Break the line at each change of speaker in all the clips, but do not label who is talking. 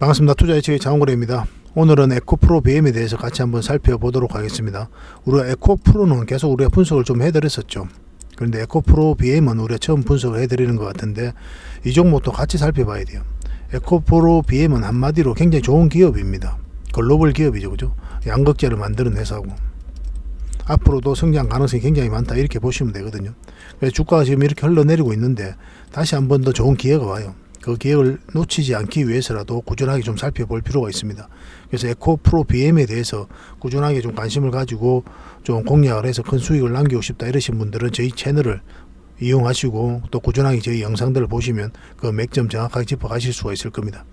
반갑습니다. 투자예측의 장원거래입니다. 오늘은 에코프로 BM에 대해서 같이 한번 살펴보도록 하겠습니다. 우리가 에코프로는 계속 우리가 분석을 좀 해드렸었죠. 그런데 에코프로 BM은 우리가 처음 분석을 해드리는 것 같은데 이 종목도 같이 살펴봐야 돼요. 에코프로 BM은 한마디로 굉장히 좋은 기업입니다. 글로벌 기업이죠, 그죠? 양극재를 만드는 회사고 앞으로도 성장 가능성이 굉장히 많다 이렇게 보시면 되거든요. 그래서 주가가 지금 이렇게 흘러내리고 있는데 다시 한번 더 좋은 기회가 와요. 그 기회를 놓치지 않기 위해서라도 꾸준하게 좀 살펴볼 필요가 있습니다. 그래서 에코프로 BM에 대해서 꾸준하게 좀 관심을 가지고 좀 공략을 해서 큰 수익을 남기고 싶다 이러신 분들은 저희 채널을 이용하시고 또 꾸준하게 저희 영상들을 보시면 그 맥점 정확하게 짚어가실 수가 있을 겁니다.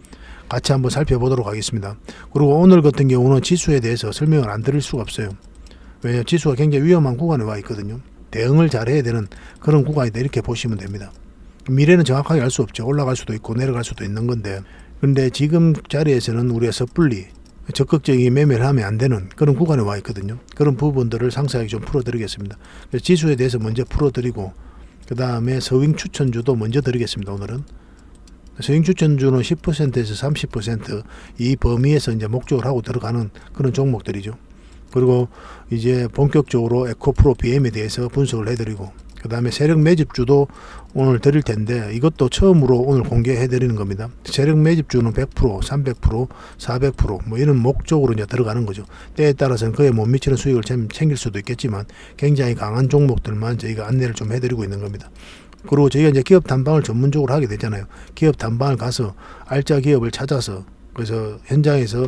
같이 한번 살펴보도록 하겠습니다. 그리고 오늘 같은 경우는 지수에 대해서 설명을 안 드릴 수가 없어요. 왜냐하면 지수가 굉장히 위험한 구간에 와 있거든요. 대응을 잘 해야 되는 그런 구간이다 이렇게 보시면 됩니다. 미래는 정확하게 알 수 없죠. 올라갈 수도 있고 내려갈 수도 있는 건데, 근데 지금 자리에서는 우리가 섣불리 적극적인 매매를 하면 안 되는 그런 구간에 와 있거든요. 그런 부분들을 상세하게 좀 풀어드리겠습니다. 그래서 지수에 대해서 먼저 풀어드리고 그 다음에 서윙 추천주도 먼저 드리겠습니다. 오늘은 서윙 추천주는 10%에서 30% 이 범위에서 이제 목적을 하고 들어가는 그런 종목들이죠. 그리고 이제 본격적으로 에코프로 BM에 대해서 분석을 해드리고 그 다음에 세력 매집주도 오늘 드릴 텐데 이것도 처음으로 오늘 공개해 드리는 겁니다. 세력 매집주는 100%, 300%, 400% 뭐 이런 목적으로 이제 들어가는 거죠. 때에 따라서는 그에 못 미치는 수익을 챙길 수도 있겠지만 굉장히 강한 종목들만 저희가 안내를 좀 해드리고 있는 겁니다. 그리고 저희가 이제 기업 탐방을 전문적으로 하게 되잖아요. 기업 탐방을 가서 알짜 기업을 찾아서 그래서 현장에서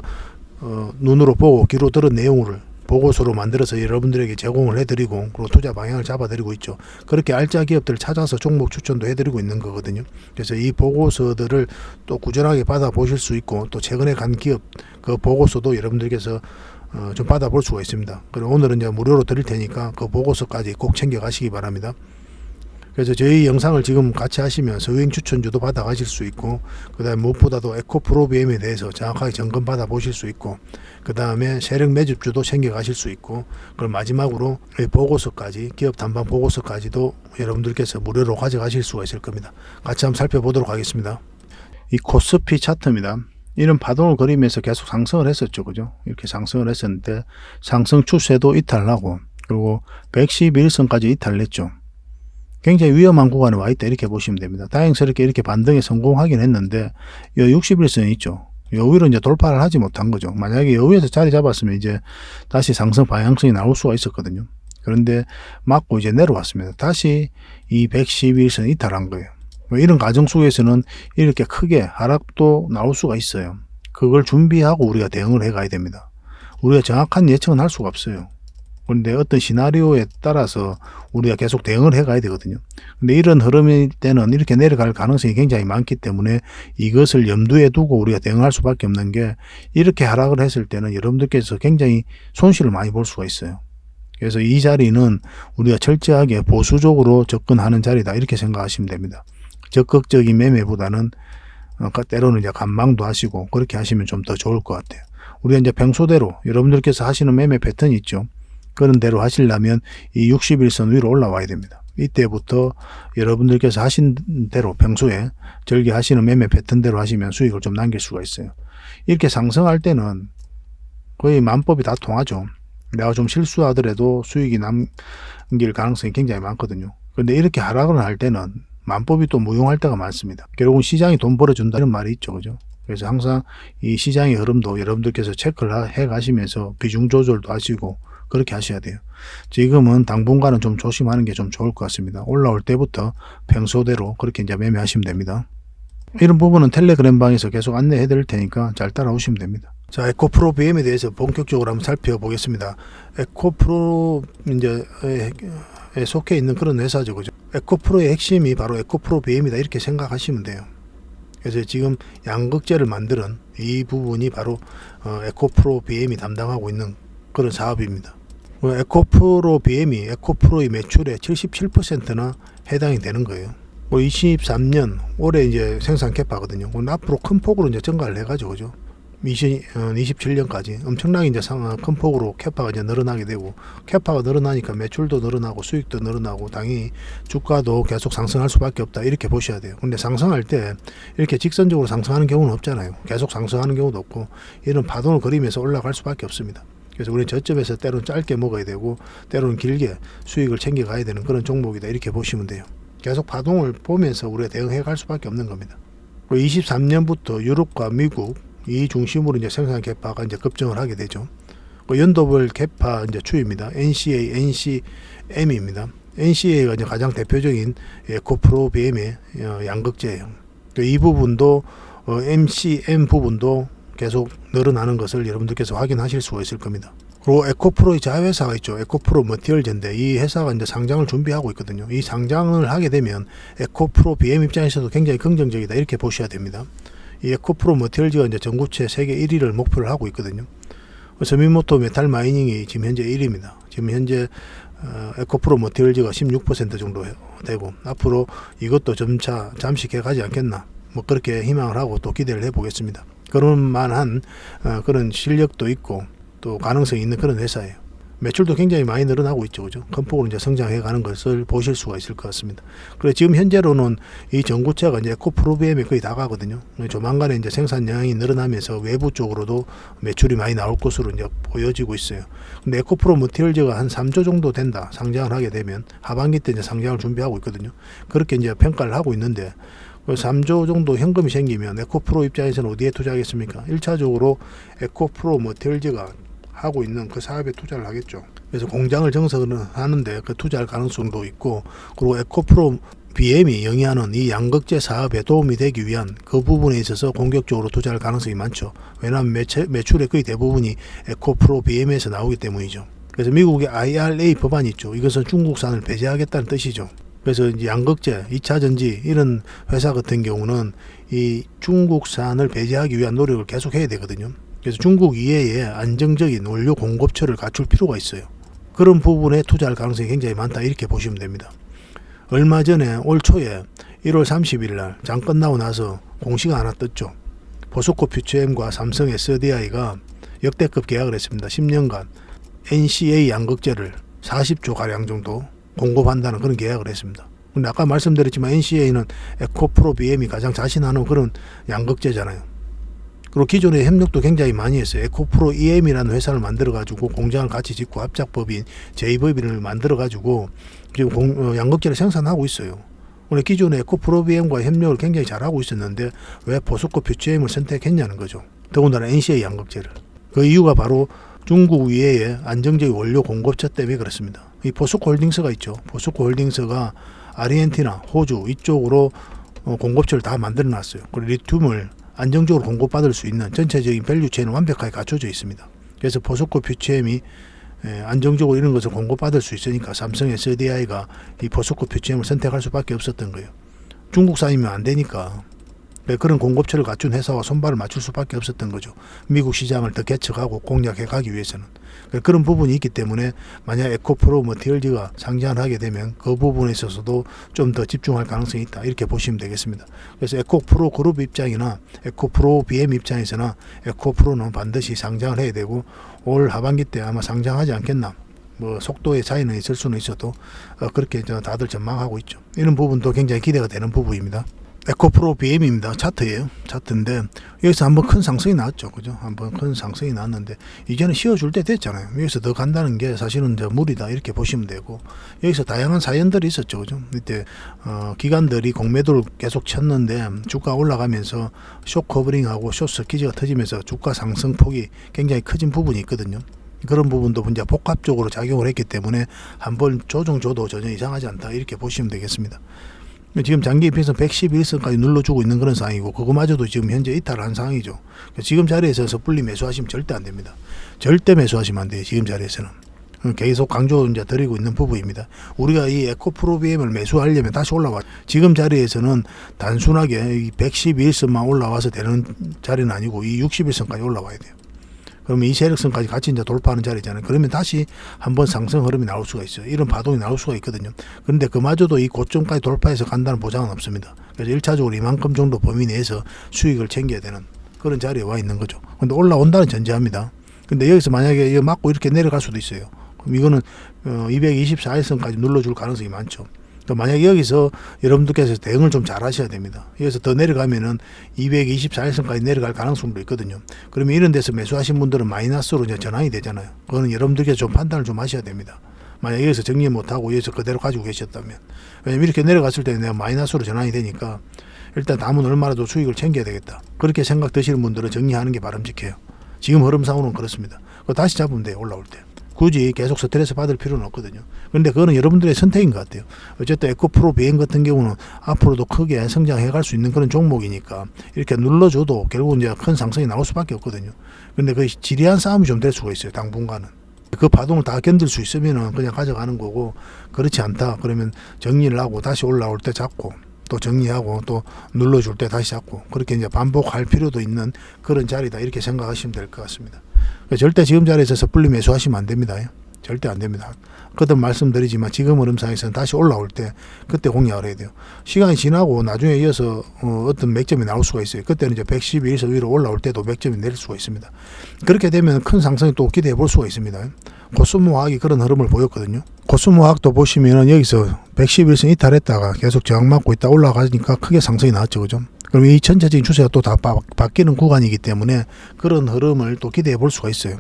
눈으로 보고 귀로 들은 내용을 보고서로 만들어서 여러분들에게 제공을 해드리고 그리고 투자 방향을 잡아드리고 있죠. 그렇게 알짜 기업들을 찾아서 종목 추천도 해드리고 있는 거거든요. 그래서 이 보고서들을 또 꾸준하게 받아보실 수 있고 또 최근에 간 기업 그 보고서도 여러분들께서 좀 받아볼 수가 있습니다. 그리고 오늘은 이제 무료로 드릴 테니까 그 보고서까지 꼭 챙겨가시기 바랍니다. 그래서 저희 영상을 지금 같이 하시면 서행 추천주도 받아 가실 수 있고 그 다음에 무엇보다도 에코프로 BM에 대해서 정확하게 점검 받아 보실 수 있고 그 다음에 세력 매집주도 챙겨 가실 수 있고 그리고 마지막으로 보고서까지 기업 탐방 보고서까지도 여러분들께서 무료로 가져가실 수가 있을 겁니다. 같이 한번 살펴보도록 하겠습니다. 이 코스피 차트입니다. 이런 파동을 그리면서 계속 상승을 했었죠, 그죠? 이렇게 상승을 했었는데 상승 추세도 이탈하고 그리고 111선까지 이탈했죠. 굉장히 위험한 구간에 와 있다 이렇게 보시면 됩니다. 다행스럽게 이렇게 반등에 성공하긴 했는데 요 61선 있죠. 요 위로 이제 돌파를 하지 못한 거죠. 만약에 요 위에서 자리 잡았으면 이제 다시 상승 방향성이 나올 수가 있었거든요. 그런데 맞고 이제 내려왔습니다. 다시 이 111선 이탈한 거예요. 이런 과정 속에서는 이렇게 크게 하락도 나올 수가 있어요. 그걸 준비하고 우리가 대응을 해 가야 됩니다. 우리가 정확한 예측은 할 수가 없어요. 그런데 어떤 시나리오에 따라서 우리가 계속 대응을 해 가야 되거든요. 근데 이런 흐름일 때는 이렇게 내려갈 가능성이 굉장히 많기 때문에 이것을 염두에 두고 우리가 대응할 수밖에 없는 게 이렇게 하락을 했을 때는 여러분들께서 굉장히 손실을 많이 볼 수가 있어요. 그래서 이 자리는 우리가 철저하게 보수적으로 접근하는 자리다 이렇게 생각하시면 됩니다. 적극적인 매매보다는 때로는 이제 관망도 하시고 그렇게 하시면 좀 더 좋을 것 같아요. 우리가 이제 평소대로 여러분들께서 하시는 매매 패턴이 있죠. 그런 대로 하시려면 이 61선 위로 올라와야 됩니다. 이때부터 여러분들께서 하신 대로 평소에 절개하시는 매매 패턴대로 하시면 수익을 좀 남길 수가 있어요. 이렇게 상승할 때는 거의 만법이 다 통하죠. 내가 좀 실수하더라도 수익이 남길 가능성이 굉장히 많거든요. 그런데 이렇게 하락을 할 때는 만법이 또 무용할 때가 많습니다. 결국은 시장이 돈 벌어준다는 말이 있죠, 그죠? 그래서 항상 이 시장의 흐름도 여러분들께서 체크를 해 가시면서 비중 조절도 하시고 그렇게 하셔야 돼요. 지금은 당분간은 좀 조심하는 게 좀 좋을 것 같습니다. 올라올 때부터 평소대로 그렇게 이제 매매하시면 됩니다. 이런 부분은 텔레그램 방에서 계속 안내해 드릴 테니까 잘 따라오시면 됩니다. 자, 에코프로 BM에 대해서 본격적으로 한번 살펴보겠습니다. 에코프로 이제에 속해 있는 그런 회사죠, 그죠? 에코프로의 핵심이 바로 에코프로 BM이다 이렇게 생각하시면 돼요. 그래서 지금 양극재를 만드는 이 부분이 바로 에코프로 BM이 담당하고 있는 그런 사업입니다. 에코프로 BM이 에코프로의 매출의 77%나 해당이 되는 거예요. 23년 올해 이제 생산 캐파거든요. 앞으로 큰 폭으로 이제 증가를 해가지고 그죠. 2027년까지 엄청나게 이제 큰 폭으로 캐파가 이제 늘어나게 되고, 캐파가 늘어나니까 매출도 늘어나고 수익도 늘어나고 당연히 주가도 계속 상승할 수밖에 없다 이렇게 보셔야 돼요. 근데 상승할 때 이렇게 직선적으로 상승하는 경우는 없잖아요. 계속 상승하는 경우도 없고 이런 파동을 그리면서 올라갈 수밖에 없습니다. 그래서 우리는 저점에서 때로는 짧게 먹어야 되고 때로는 길게 수익을 챙겨 가야 되는 그런 종목이다 이렇게 보시면 돼요. 계속 파동을 보면서 우리가 대응해 갈 수밖에 없는 겁니다. 23년부터 유럽과 미국 이 중심으로 이제 생산 캐파가 이제 급증을 하게 되죠. 연도별 캐파 이제 추입니다. NCA, NCM입니다. NCA가 이제 가장 대표적인 에코프로 BM의 양극재예요. 이 부분도 MCM 부분도 계속 늘어나는 것을 여러분들께서 확인하실 수가 있을 겁니다. 그리고 에코프로의 자회사가 있죠. 에코프로 머티리얼즈인데 이 회사가 이제 상장을 준비하고 있거든요. 이 상장을 하게 되면 에코프로 BM 입장에서도 굉장히 긍정적이다 이렇게 보셔야 됩니다. 이 에코프로 머티리얼즈가 이제 전구체 세계 1위를 목표를 하고 있거든요. 서민모토 메탈 마이닝이 지금 현재 1위입니다. 지금 현재 에코프로 머티리얼즈가 16% 정도 되고 앞으로 이것도 점차 잠식해 가지 않겠나 뭐 그렇게 희망을 하고 또 기대를 해보겠습니다. 그런 만한 그런 실력도 있고 또 가능성이 있는 그런 회사예요. 매출도 굉장히 많이 늘어나고 있죠, 그죠? 큰 폭으로 이제 성장해 가는 것을 보실 수가 있을 것 같습니다. 그래 지금 현재로는 이 전구체가 이제 에코프로 BM에 거의 다 가거든요. 조만간에 이제 생산량이 늘어나면서 외부 쪽으로도 매출이 많이 나올 것으로 이제 보여지고 있어요. 근데 에코프로 머티리얼즈가 한 3조 정도 된다, 상장을 하게 되면 하반기 때 이제 상장을 준비하고 있거든요. 그렇게 이제 평가를 하고 있는데. 3조 정도 현금이 생기면 에코프로 입장에서는 어디에 투자하겠습니까? 1차적으로 에코프로 머티리얼즈가 하고 있는 그 사업에 투자를 하겠죠. 그래서 공장을 정석을 하는데 그 투자할 가능성도 있고, 그리고 에코프로 BM이 영위하는 이 양극재 사업에 도움이 되기 위한 그 부분에 있어서 공격적으로 투자할 가능성이 많죠. 왜냐하면 매출의 거의 대부분이 에코프로 BM에서 나오기 때문이죠. 그래서 미국의 IRA 법안이 있죠. 이것은 중국산을 배제하겠다는 뜻이죠. 그래서 이제 양극재, 2차 전지 이런 회사 같은 경우는 이 중국산을 배제하기 위한 노력을 계속 해야 되거든요. 그래서 중국 이외에 안정적인 원료 공급처를 갖출 필요가 있어요. 그런 부분에 투자할 가능성이 굉장히 많다 이렇게 보시면 됩니다. 얼마 전에 올 초에 1월 30일 날 장 끝나고 나서 공시가 하나 떴죠. 포스코 퓨처엠과 삼성 SDI가 역대급 계약을 했습니다. 10년간 NCA 양극재를 40조 가량 정도 공급한다는 그런 계약을 했습니다. 근데 아까 말씀드렸지만 NCA는 에코프로 BM이 가장 자신하는 그런 양극재잖아요. 그리고 기존에 협력도 굉장히 많이 했어요. 에코프로 EM이라는 회사를 만들어가지고 공장을 같이 짓고 합작법인 제2법인을 만들어가지고 지금 양극재를 생산하고 있어요. 원래 기존에 에코프로 BM과 협력을 굉장히 잘하고 있었는데 왜 포스코 퓨처엠을 선택했냐는 거죠. 더군다나 NCA 양극재를. 그 이유가 바로 중국 위에 안정적인 원료 공급처 때문에 그렇습니다. 이 포스코 홀딩스가 있죠. 포스코 홀딩스가 아르헨티나, 호주 이쪽으로 공급처를 다 만들어 놨어요. 그리고 리튬을 안정적으로 공급받을 수 있는 전체적인 밸류체인은 완벽하게 갖춰져 있습니다. 그래서 포스코 퓨처엠이 안정적으로 이런 것을 공급받을 수 있으니까 삼성 SDI가 이 포스코 퓨처엠을 선택할 수밖에 없었던 거예요. 중국산이면 안 되니까 그런 공급처를 갖춘 회사와 손발을 맞출 수밖에 없었던 거죠. 미국 시장을 더 개척하고 공략해 가기 위해서는. 그런 부분이 있기 때문에 만약 에코프로 머티리얼즈가 상장을 하게 되면 그 부분에 있어서도 좀 더 집중할 가능성이 있다 이렇게 보시면 되겠습니다. 그래서 에코프로 그룹 입장이나 에코프로 BM 입장에서나 에코프로는 반드시 상장을 해야 되고 올 하반기 때 아마 상장하지 않겠나. 뭐 속도의 차이는 있을 수는 있어도 그렇게 다들 전망하고 있죠. 이런 부분도 굉장히 기대가 되는 부분입니다. 에코프로 BM입니다. 차트예요. 차트인데 여기서 한번 큰 상승이 나왔죠. 그죠? 한번 큰 상승이 나왔는데 이제는 쉬어줄 때 됐잖아요. 여기서 더 간다는 게 사실은 이제 무리다 이렇게 보시면 되고, 여기서 다양한 사연들이 있었죠. 그죠? 이때 기관들이 공매도를 계속 쳤는데 주가 올라가면서 숏 커버링하고 숏 스퀴즈가 터지면서 주가 상승폭이 굉장히 커진 부분이 있거든요. 그런 부분도 이제 복합적으로 작용을 했기 때문에 한번 조정 줘도 전혀 이상하지 않다 이렇게 보시면 되겠습니다. 지금 장기 입에서 111선까지 눌러주고 있는 그런 상황이고 그거마저도 지금 현재 이탈을 한 상황이죠. 지금 자리에서 섣불리 매수하시면 절대 안 됩니다. 절대 매수하시면 안 돼요. 지금 자리에서는. 계속 강조 이제 드리고 있는 부분입니다. 우리가 이 에코프로 BM을 매수하려면 다시 올라와. 지금 자리에서는 단순하게 이 111선만 올라와서 되는 자리는 아니고 이 61선까지 올라와야 돼요. 그러면 이 세력선까지 같이 이제 돌파하는 자리잖아요. 그러면 다시 한번 상승 흐름이 나올 수가 있어요. 이런 파동이 나올 수가 있거든요. 그런데 그마저도 이 고점까지 돌파해서 간다는 보장은 없습니다. 그래서 1차적으로 이만큼 정도 범위 내에서 수익을 챙겨야 되는 그런 자리에 와 있는 거죠. 근데 올라온다는 전제합니다. 근데 여기서 만약에 이거 맞고 이렇게 내려갈 수도 있어요. 그럼 이거는 224일선까지 눌러줄 가능성이 많죠. 또 만약에 여기서 여러분들께서 대응을 좀 잘 하셔야 됩니다. 여기서 더 내려가면은 224일선까지 내려갈 가능성도 있거든요. 그러면 이런 데서 매수하신 분들은 마이너스로 이제 전환이 되잖아요. 그거는 여러분들께서 좀 판단을 좀 하셔야 됩니다. 만약 여기서 정리 못하고 여기서 그대로 가지고 계셨다면. 왜냐면 이렇게 내려갔을 때 내가 마이너스로 전환이 되니까 일단 남은 얼마라도 수익을 챙겨야 되겠다. 그렇게 생각 드시는 분들은 정리하는 게 바람직해요. 지금 흐름상으로는 그렇습니다. 그거 다시 잡으면 돼요. 올라올 때. 굳이 계속 스트레스 받을 필요는 없거든요. 그런데 그거는 여러분들의 선택인 것 같아요. 어쨌든 에코프로 BM 같은 경우는 앞으로도 크게 성장해 갈 수 있는 그런 종목이니까 이렇게 눌러줘도 결국은 이제 큰 상승이 나올 수밖에 없거든요. 그런데 그 지리한 싸움이 좀 될 수가 있어요. 당분간은. 그 파동을 다 견딜 수 있으면은 그냥 가져가는 거고, 그렇지 않다 그러면 정리를 하고 다시 올라올 때 잡고 또 정리하고 또 눌러줄 때 다시 잡고, 그렇게 이제 반복할 필요도 있는 그런 자리다, 이렇게 생각하시면 될 것 같습니다. 절대 지금 자리에서 섣불리 매수하시면 안 됩니다. 절대 안 됩니다. 거듭 말씀드리지만 지금 흐름상에서는 다시 올라올 때 그때 공략을 해야 돼요. 시간이 지나고 나중에 이어서 어떤 맥점이 나올 수가 있어요. 그때는 이제 112에서 위로 올라올 때도 맥점이 내릴 수가 있습니다. 그렇게 되면 큰 상승이 또 기대해 볼 수가 있습니다. 코스모화학이 그런 흐름을 보였거든요. 코스모화학도 보시면은 여기서 111선 이탈했다가 계속 저항 맞고 있다 올라가니까 크게 상승이 나왔죠. 그죠? 그럼 이 전체적인 추세가 또 다 바뀌는 구간이기 때문에 그런 흐름을 또 기대해 볼 수가 있어요.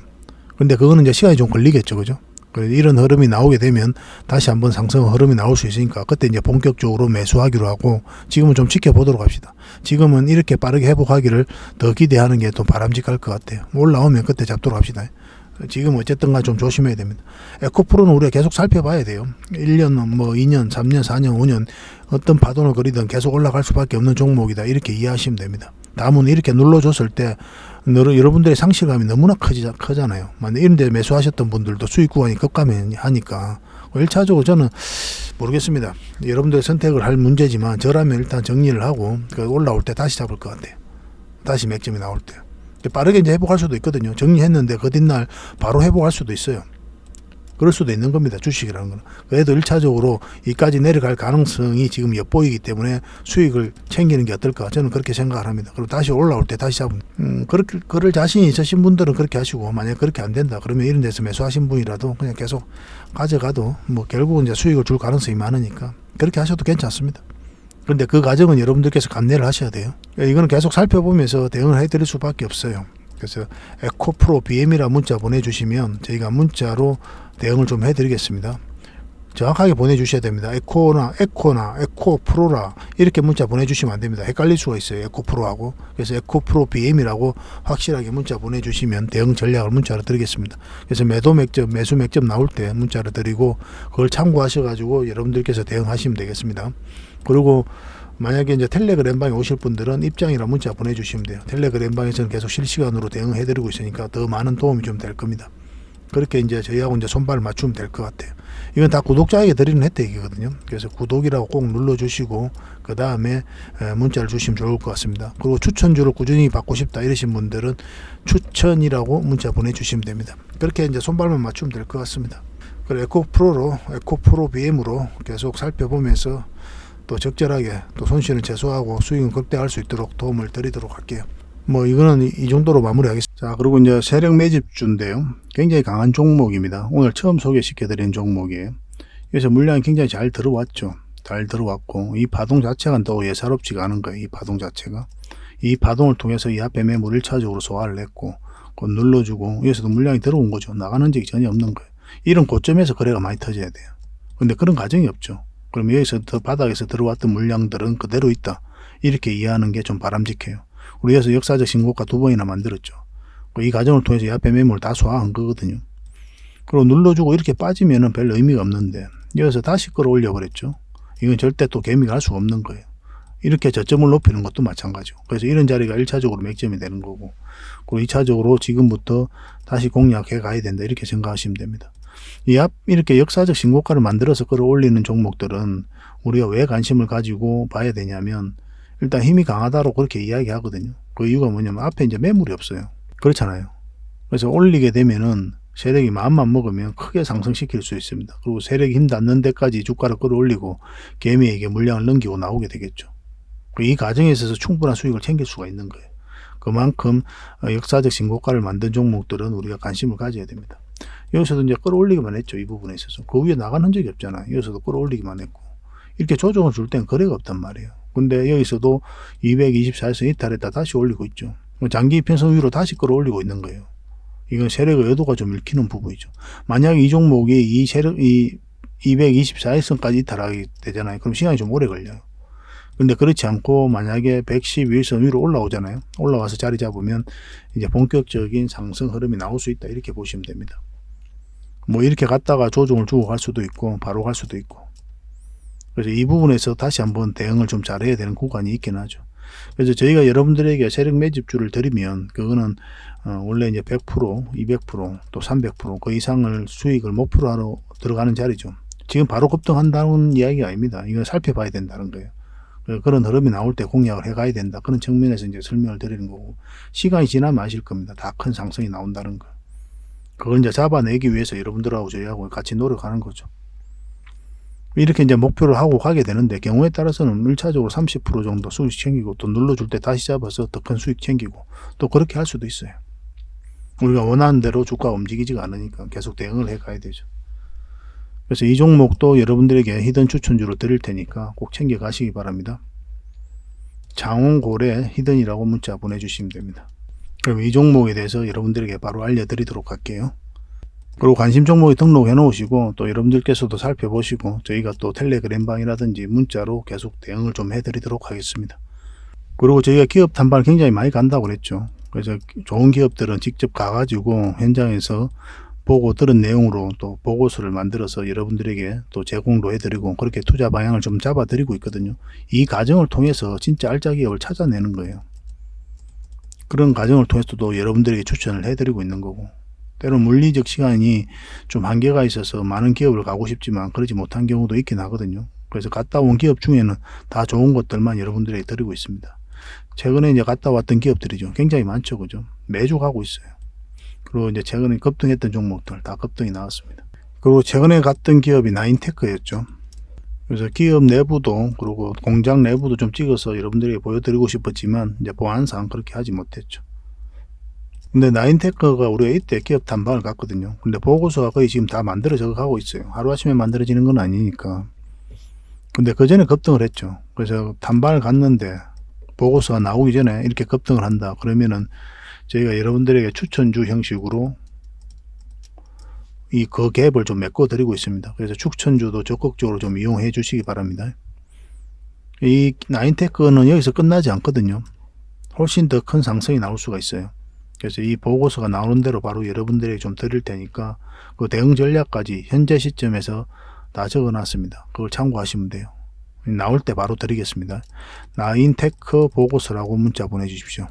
근데 그거는 이제 시간이 좀 걸리겠죠. 그죠? 이런 흐름이 나오게 되면 다시 한번 상승 흐름이 나올 수 있으니까 그때 이제 본격적으로 매수하기로 하고, 지금은 좀 지켜보도록 합시다. 지금은 이렇게 빠르게 회복하기를 더 기대하는 게 또 바람직할 것 같아요. 올라오면 그때 잡도록 합시다. 지금 어쨌든 간 좀 조심해야 됩니다. 에코프로는 우리가 계속 살펴봐야 돼요. 1년, 뭐 2년, 3년, 4년, 5년 어떤 파동을 그리든 계속 올라갈 수밖에 없는 종목이다, 이렇게 이해하시면 됩니다. 다음은 이렇게 눌러줬을 때 여러분들의 상실감이 너무나 크잖아요. 만약 이런 데 매수하셨던 분들도 수익 구간이 급감하니까 1차적으로 저는 모르겠습니다. 여러분들의 선택을 할 문제지만 저라면 일단 정리를 하고 올라올 때 다시 잡을 것 같아요. 다시 맥점이 나올 때. 빠르게 이제 회복할 수도 있거든요. 정리했는데 그 뒷날 바로 회복할 수도 있어요. 그럴 수도 있는 겁니다. 주식이라는 거는. 그래도 1차적으로 이까지 내려갈 가능성이 지금 엿보이기 때문에 수익을 챙기는 게 어떨까, 저는 그렇게 생각을 합니다. 그리고 다시 올라올 때 다시 잡으면 그렇게 그럴 자신이 있으신 분들은 그렇게 하시고, 만약 그렇게 안 된다 그러면 이런 데서 매수하신 분이라도 그냥 계속 가져가도 뭐 결국은 이제 수익을 줄 가능성이 많으니까 그렇게 하셔도 괜찮습니다. 그런데 그 과정은 여러분들께서 감내를 하셔야 돼요. 이거는 계속 살펴보면서 대응을 해드릴 수밖에 없어요. 그래서 에코프로 BM이라 문자 보내주시면 저희가 문자로 대응을 좀 해드리겠습니다. 정확하게 보내주셔야 됩니다. 에코나 에코프로라 이렇게 문자 보내주시면 안 됩니다. 헷갈릴 수가 있어요. 에코프로하고. 그래서 에코프로 BM이라고 확실하게 문자 보내주시면 대응 전략을 문자로 드리겠습니다. 그래서 매도 맥점, 매수 맥점 나올 때 문자로 드리고, 그걸 참고하셔가지고 여러분들께서 대응하시면 되겠습니다. 그리고 만약에 이제 텔레그램방에 오실 분들은 입장이라 문자 보내주시면 돼요. 텔레그램방에서는 계속 실시간으로 대응해드리고 있으니까 더 많은 도움이 좀 될 겁니다. 그렇게 이제 저희하고 이제 손발을 맞추면 될 것 같아요. 이건 다 구독자에게 드리는 혜택이거든요. 그래서 구독이라고 꼭 눌러주시고 그 다음에 문자를 주시면 좋을 것 같습니다. 그리고 추천주를 꾸준히 받고 싶다 이러신 분들은 추천이라고 문자 보내주시면 됩니다. 그렇게 이제 손발만 맞추면 될 것 같습니다. 그리고 에코프로 BM으로 계속 살펴보면서 또 적절하게 또 손실을 최소화하고 수익을 극대화할 수 있도록 도움을 드리도록 할게요. 뭐 이거는 이 정도로 마무리하겠습니다. 자, 그리고 이제 세력 매집주인데요. 굉장히 강한 종목입니다. 오늘 처음 소개시켜 드린 종목이에요. 그래서 물량이 굉장히 잘 들어왔죠. 잘 들어왔고 이 파동 자체가 또 예사롭지가 않은 거예요. 이 파동 자체가. 이 파동을 통해서 이 앞에 매물 1차적으로 소화를 했고 그걸 눌러주고 여기서도 물량이 들어온 거죠. 나가는 적이 전혀 없는 거예요. 이런 고점에서 거래가 많이 터져야 돼요. 근데 그런 과정이 없죠. 그럼 여기서 바닥에서 들어왔던 물량들은 그대로 있다, 이렇게 이해하는 게 좀 바람직해요. 우리 여기서 역사적 신고가 2번이나 만들었죠. 이 과정을 통해서 이 앞에 매물을 다 소화한 거거든요. 그리고 눌러주고 이렇게 빠지면은 별 의미가 없는데 여기서 다시 끌어올려 버렸죠. 이건 절대 또 개미가 할 수가 없는 거예요. 이렇게 저점을 높이는 것도 마찬가지고. 그래서 이런 자리가 1차적으로 맥점이 되는 거고, 그리고 2차적으로 지금부터 다시 공략해 가야 된다, 이렇게 생각하시면 됩니다. 이렇게 역사적 신고가를 만들어서 끌어올리는 종목들은 우리가 왜 관심을 가지고 봐야 되냐면, 일단 힘이 강하다로 그렇게 이야기하거든요. 그 이유가 뭐냐면 앞에 이제 매물이 없어요. 그렇잖아요. 그래서 올리게 되면은 세력이 마음만 먹으면 크게 상승시킬 수 있습니다. 그리고 세력이 힘 닿는 데까지 주가를 끌어올리고 개미에게 물량을 넘기고 나오게 되겠죠. 이 과정에 있어서 충분한 수익을 챙길 수가 있는 거예요. 그만큼 역사적 신고가를 만든 종목들은 우리가 관심을 가져야 됩니다. 여기서도 이제 끌어올리기만 했죠. 이 부분에 있어서. 그 위에 나간 흔적이 없잖아요. 여기서도 끌어올리기만 했고. 이렇게 조정을 줄 땐 거래가 없단 말이에요. 근데 여기서도 224에서 이탈했다 다시 올리고 있죠. 장기 편성 위로 다시 끌어올리고 있는 거예요. 이건 세력의 의도가 좀 읽히는 부분이죠. 만약에 이 종목이 이 224일선까지 이탈하게 되잖아요. 그럼 시간이 좀 오래 걸려요. 근데 그렇지 않고 만약에 112일선 위로 올라오잖아요. 올라와서 자리 잡으면 이제 본격적인 상승 흐름이 나올 수 있다. 이렇게 보시면 됩니다. 뭐 이렇게 갔다가 조정을 주고 갈 수도 있고 바로 갈 수도 있고. 그래서 이 부분에서 다시 한번 대응을 좀 잘해야 되는 구간이 있긴 하죠. 그래서 저희가 여러분들에게 세력 매집주를 드리면 그거는 원래 이제 100%, 200%, 또 300% 그 이상을 수익을 목표로 하러 들어가는 자리죠. 지금 바로 급등한다는 이야기가 아닙니다. 이건 살펴봐야 된다는 거예요. 그런 흐름이 나올 때 공략을 해가야 된다. 그런 측면에서 이제 설명을 드리는 거고, 시간이 지나면 아실 겁니다. 다 큰 상승이 나온다는 거. 그걸 이제 잡아내기 위해서 여러분들하고 저희하고 같이 노력하는 거죠. 이렇게 이제 목표를 하고 가게 되는데 경우에 따라서는 1차적으로 30% 정도 수익 챙기고 또 눌러줄 때 다시 잡아서 더 큰 수익 챙기고 또 그렇게 할 수도 있어요. 우리가 원하는 대로 주가가 움직이지가 않으니까 계속 대응을 해 가야 되죠. 그래서 이 종목도 여러분들에게 히든 추천주로 드릴 테니까 꼭 챙겨 가시기 바랍니다. 장원고래 히든이라고 문자 보내주시면 됩니다. 그럼 이 종목에 대해서 여러분들에게 바로 알려드리도록 할게요. 그리고 관심 종목에 등록해 놓으시고 또 여러분들께서도 살펴보시고 저희가 또 텔레그램방이라든지 문자로 계속 대응을 좀 해드리도록 하겠습니다. 그리고 저희가 기업 탐방을 굉장히 많이 간다고 그랬죠. 그래서 좋은 기업들은 직접 가가지고 현장에서 보고 들은 내용으로 또 보고서를 만들어서 여러분들에게 또 제공도 해드리고 그렇게 투자 방향을 좀 잡아드리고 있거든요. 이 과정을 통해서 진짜 알짜 기업을 찾아내는 거예요. 그런 과정을 통해서도 여러분들에게 추천을 해드리고 있는 거고, 때로는 물리적 시간이 좀 한계가 있어서 많은 기업을 가고 싶지만 그러지 못한 경우도 있긴 하거든요. 그래서 갔다 온 기업 중에는 다 좋은 것들만 여러분들에게 드리고 있습니다. 최근에 이제 갔다 왔던 기업들이죠. 굉장히 많죠. 그죠? 매주 가고 있어요. 그리고 이제 최근에 급등했던 종목들 다 급등이 나왔습니다. 그리고 최근에 갔던 기업이 나인테크였죠. 그래서 기업 내부도 그리고 공장 내부도 좀 찍어서 여러분들에게 보여드리고 싶었지만 이제 보안상 그렇게 하지 못했죠. 근데 나인테크가 우리가 이때 기업 탐방을 갔거든요. 근데 보고서가 거의 지금 다 만들어져 가고 있어요. 하루아침에 만들어지는 건 아니니까. 근데 그 전에 급등을 했죠. 그래서 탐방을 갔는데 보고서가 나오기 전에 이렇게 급등을 한다. 그러면은 저희가 여러분들에게 추천주 형식으로 그 갭을 좀 메꿔 드리고 있습니다. 그래서 추천주도 적극적으로 좀 이용해 주시기 바랍니다. 이 나인테크는 여기서 끝나지 않거든요. 훨씬 더 큰 상승이 나올 수가 있어요. 그래서 이 보고서가 나오는 대로 바로 여러분들에게 좀 드릴 테니까 그 대응 전략까지 현재 시점에서 다 적어 놨습니다. 그걸 참고하시면 돼요. 나올 때 바로 드리겠습니다. 나인테크 보고서라고 문자 보내주십시오.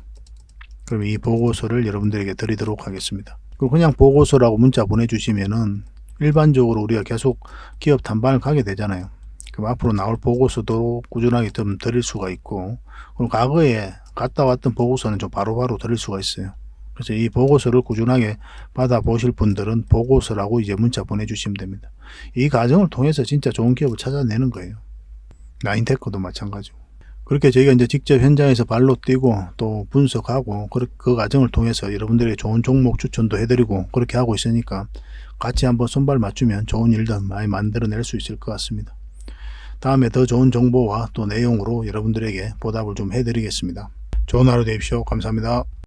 그럼 이 보고서를 여러분들에게 드리도록 하겠습니다. 그리고 그냥 보고서라고 문자 보내주시면은 일반적으로 우리가 계속 기업 탐방을 가게 되잖아요. 그럼 앞으로 나올 보고서도 꾸준하게 좀 드릴 수가 있고, 그럼 과거에 갔다 왔던 보고서는 좀 바로바로 드릴 수가 있어요. 그래서 이 보고서를 꾸준하게 받아보실 분들은 보고서라고 이제 문자 보내주시면 됩니다. 이 과정을 통해서 진짜 좋은 기업을 찾아내는 거예요. 나인테크도 마찬가지고. 그렇게 저희가 이제 직접 현장에서 발로 뛰고 또 분석하고 그 과정을 통해서 여러분들에게 좋은 종목 추천도 해드리고 그렇게 하고 있으니까 같이 한번 손발 맞추면 좋은 일도 많이 만들어낼 수 있을 것 같습니다. 다음에 더 좋은 정보와 또 내용으로 여러분들에게 보답을 좀 해드리겠습니다. 좋은 하루 되십시오. 감사합니다.